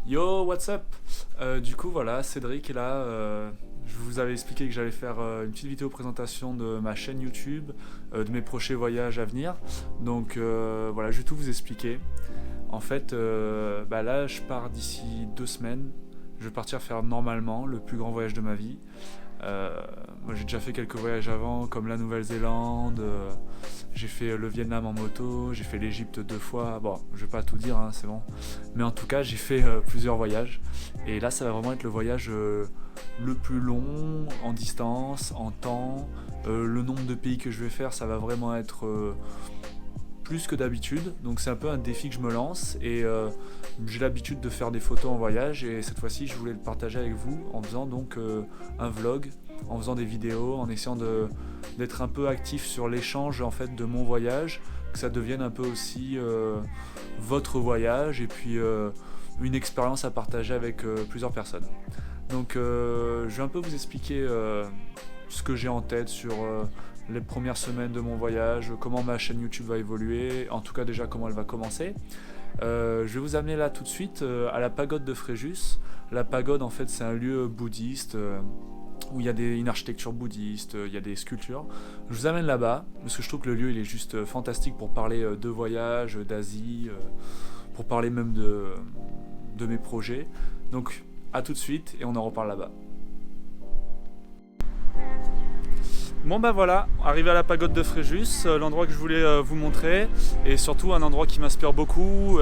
Yo, what's up? Du coup, voilà, Cédric est là. Je vous avais expliqué que j'allais faire une petite vidéo présentation de ma chaîne YouTube, de mes prochains voyages à venir. Donc voilà, je vais tout vous expliquer. En fait, là, je pars d'ici 2 semaines. Je vais partir faire normalement le plus grand voyage de ma vie. Moi, j'ai déjà fait quelques voyages avant, comme la Nouvelle-Zélande. J'ai fait le Vietnam en moto, j'ai fait l'Égypte 2 fois. Bon, je vais pas tout dire, hein, c'est bon. Mais en tout cas, j'ai fait plusieurs voyages. Et là, ça va vraiment être le voyage le plus long en distance, en temps. Le nombre de pays que je vais faire, ça va vraiment être plus que d'habitude. Donc c'est un peu un défi que je me lance. Et j'ai l'habitude de faire des photos en voyage. Et cette fois-ci, je voulais le partager avec vous en faisant donc un vlog, en faisant des vidéos, en essayant d'être un peu actif sur l'échange en fait de mon voyage, que ça devienne un peu aussi votre voyage et puis une expérience à partager avec plusieurs personnes. Donc je vais un peu vous expliquer ce que j'ai en tête sur les premières semaines de mon voyage, comment ma chaîne YouTube va évoluer, en tout cas déjà comment elle va commencer. Je vais vous amener là tout de suite à la pagode de Fréjus. La pagode en fait c'est un lieu bouddhiste où il y a une architecture bouddhiste, il y a des sculptures. Je vous amène là-bas, parce que je trouve que le lieu il est juste fantastique pour parler de voyage, d'Asie, pour parler même de mes projets. Donc à tout de suite et on en reparle là-bas. Bon bah voilà, arrivé à la pagode de Fréjus, l'endroit que je voulais vous montrer, et surtout un endroit qui m'inspire beaucoup,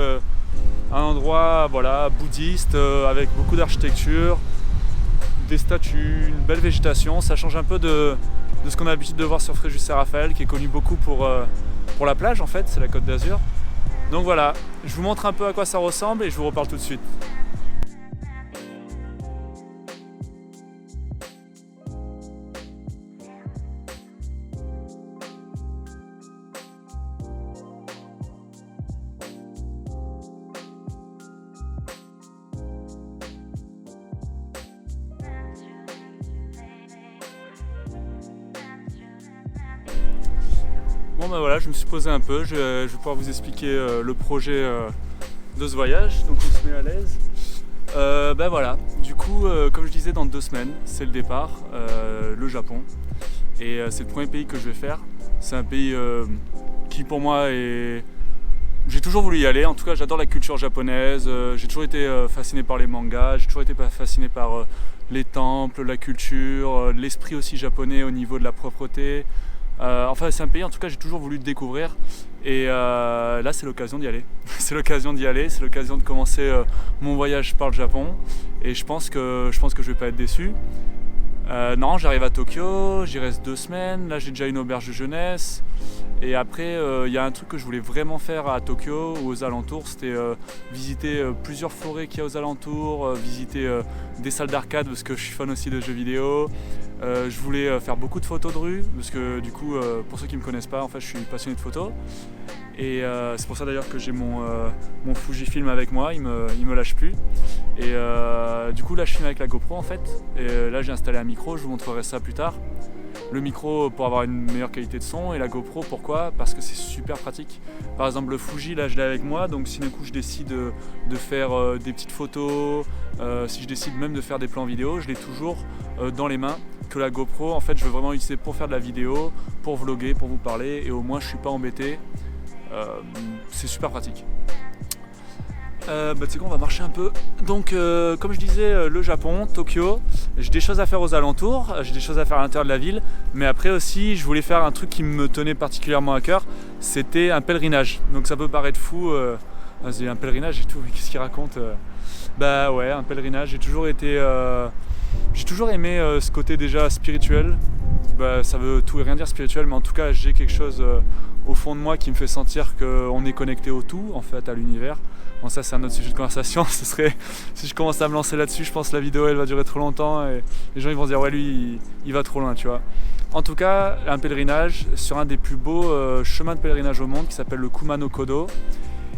un endroit voilà, bouddhiste avec beaucoup d'architecture, des statues, une belle végétation. Ça change un peu de ce qu'on a l'habitude de voir sur Fréjus-Saint-Raphaël, qui est connu beaucoup pour la plage en fait, c'est la Côte d'Azur. Donc voilà, je vous montre un peu à quoi ça ressemble et je vous reparle tout de suite. Bon bah voilà, je me suis posé un peu, je vais pouvoir vous expliquer le projet de ce voyage, donc on se met à l'aise. Voilà, du coup comme je disais dans 2 semaines, c'est le départ, le Japon. Et c'est le premier pays que je vais faire. C'est un pays qui pour moi est... J'ai toujours voulu y aller, en tout cas j'adore la culture japonaise, j'ai toujours été fasciné par les mangas, j'ai toujours été fasciné par les temples, la culture, l'esprit aussi japonais au niveau de la propreté. Enfin c'est un pays en tout cas j'ai toujours voulu découvrir et là c'est l'occasion d'y aller. C'est l'occasion d'y aller, c'est l'occasion de commencer mon voyage par le Japon et je pense que je vais pas être déçu. Non, j'arrive à Tokyo, j'y reste 2 semaines, là j'ai déjà une auberge de jeunesse et après il y a un truc que je voulais vraiment faire à Tokyo ou aux alentours, c'était visiter plusieurs forêts qu'il y a aux alentours, visiter des salles d'arcade parce que je suis fan aussi de jeux vidéo. Je voulais faire beaucoup de photos de rue parce que du coup pour ceux qui me connaissent pas en fait je suis passionné de photos et c'est pour ça d'ailleurs que j'ai mon Fujifilm avec moi, il me lâche plus et du coup là je filme avec la GoPro en fait et là j'ai installé un micro, je vous montrerai ça plus tard. Le micro pour avoir une meilleure qualité de son et la GoPro pourquoi? Parce que c'est super pratique. Par exemple le Fuji là je l'ai avec moi donc si d'un coup je décide de faire des petites photos, si je décide même de faire des plans vidéo, je l'ai toujours dans les mains. Que la GoPro en fait je veux vraiment l'utiliser pour faire de la vidéo, pour vlogger, pour vous parler et au moins je suis pas embêté. C'est super pratique. Tu sais quoi, on va marcher un peu. Donc comme je disais, le Japon, Tokyo, j'ai des choses à faire aux alentours, j'ai des choses à faire à l'intérieur de la ville, mais après aussi je voulais faire un truc qui me tenait particulièrement à cœur, c'était un pèlerinage. Donc ça peut paraître fou, un pèlerinage et tout, mais qu'est-ce qu'il raconte Bah ouais, un pèlerinage, j'ai toujours aimé ce côté déjà spirituel. Ça veut tout et rien dire spirituel, mais en tout cas j'ai quelque chose au fond de moi qui me fait sentir qu'on est connecté au tout, en fait, à l'univers. Bon ça c'est un autre sujet de conversation, ce serait, si je commence à me lancer là-dessus, je pense que la vidéo elle va durer trop longtemps et les gens ils vont se dire ouais lui il va trop loin tu vois. En tout cas un pèlerinage sur un des plus beaux chemins de pèlerinage au monde qui s'appelle le Kumano Kodo.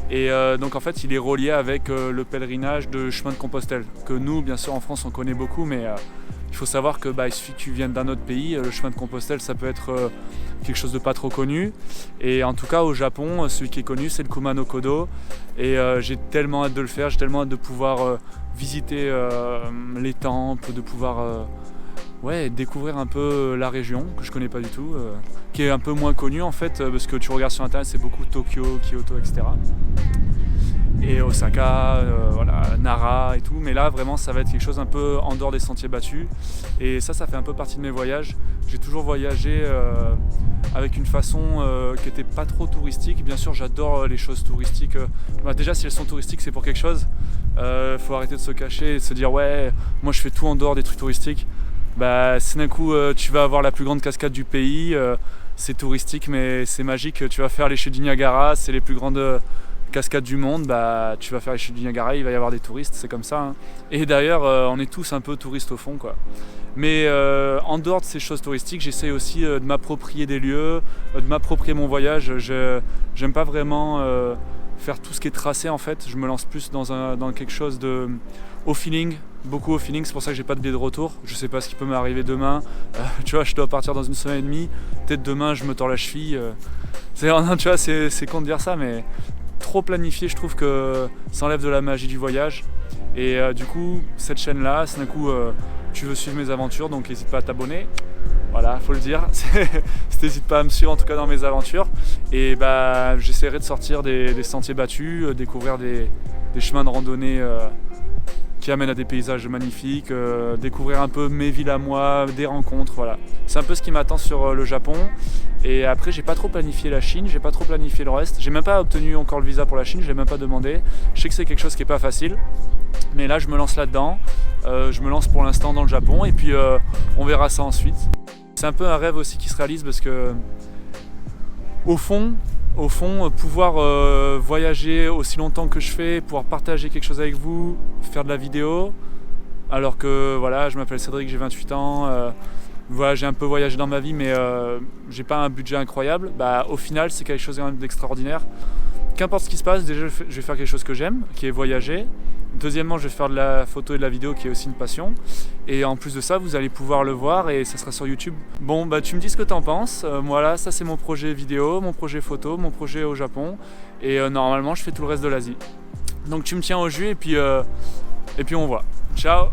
Et donc en fait il est relié avec le pèlerinage de chemin de Compostelle que nous bien sûr en France on connaît beaucoup mais Il faut savoir que il suffit que tu viennes d'un autre pays, le chemin de Compostelle ça peut être quelque chose de pas trop connu. Et en tout cas au Japon, celui qui est connu c'est le Kumano Kodo. Et j'ai tellement hâte de le faire, j'ai tellement hâte de pouvoir visiter les temples, de pouvoir découvrir un peu la région que je connais pas du tout, qui est un peu moins connue en fait, parce que tu regardes sur internet c'est beaucoup Tokyo, Kyoto, etc. Et Osaka, Nara et tout, mais là vraiment ça va être quelque chose un peu en dehors des sentiers battus. Et ça fait un peu partie de mes voyages. J'ai toujours voyagé avec une façon qui n'était pas trop touristique. Bien sûr j'adore les choses touristiques. Déjà si elles sont touristiques c'est pour quelque chose. Faut arrêter de se cacher et de se dire ouais moi je fais tout en dehors des trucs touristiques. Si d'un coup tu vas avoir la plus grande cascade du pays, c'est touristique mais c'est magique. Tu vas faire les chutes du Niagara, c'est les plus grandes cascades du monde, tu vas faire les chutes du Niagara, il va y avoir des touristes, c'est comme ça. Hein. Et d'ailleurs, on est tous un peu touristes au fond, quoi. Mais en dehors de ces choses touristiques, j'essaie aussi de m'approprier des lieux, de m'approprier mon voyage. J'aime pas vraiment faire tout ce qui est tracé en fait. Je me lance plus dans quelque chose de au feeling, beaucoup au feeling. C'est pour ça que j'ai pas de billet de retour. Je sais pas ce qui peut m'arriver demain. Tu vois, je dois partir dans une semaine et demie. Peut-être demain, je me tords la cheville. Tu vois, c'est con de dire ça, mais trop planifié, je trouve que ça enlève de la magie du voyage. Et du coup, cette chaîne-là, c'est d'un coup, tu veux suivre mes aventures, donc n'hésite pas à t'abonner. Voilà, faut le dire. N'hésite pas à me suivre en tout cas dans mes aventures. Et j'essaierai de sortir des sentiers battus, découvrir des chemins de randonnée qui amènent à des paysages magnifiques, découvrir un peu mes villes à moi, des rencontres, voilà. C'est un peu ce qui m'attend sur le Japon. Et après, j'ai pas trop planifié la Chine, j'ai pas trop planifié le reste. J'ai même pas obtenu encore le visa pour la Chine, je l'ai même pas demandé. Je sais que c'est quelque chose qui est pas facile, mais là je me lance là-dedans. Je me lance pour l'instant dans le Japon et puis on verra ça ensuite. C'est un peu un rêve aussi qui se réalise parce que au fond, pouvoir voyager aussi longtemps que je fais, pouvoir partager quelque chose avec vous, faire de la vidéo, alors que voilà, je m'appelle Cédric, j'ai 28 ans, j'ai un peu voyagé dans ma vie, mais j'ai pas un budget incroyable. Au final, c'est quelque chose d'extraordinaire. Qu'importe ce qui se passe, déjà je vais faire quelque chose que j'aime, qui est voyager. Deuxièmement, je vais faire de la photo et de la vidéo qui est aussi une passion. Et en plus de ça, vous allez pouvoir le voir et ça sera sur YouTube. Bon, tu me dis ce que t'en penses. Voilà, ça c'est mon projet vidéo, mon projet photo, mon projet au Japon. Et normalement, je fais tout le reste de l'Asie. Donc tu me tiens au jus et puis on voit. Ciao!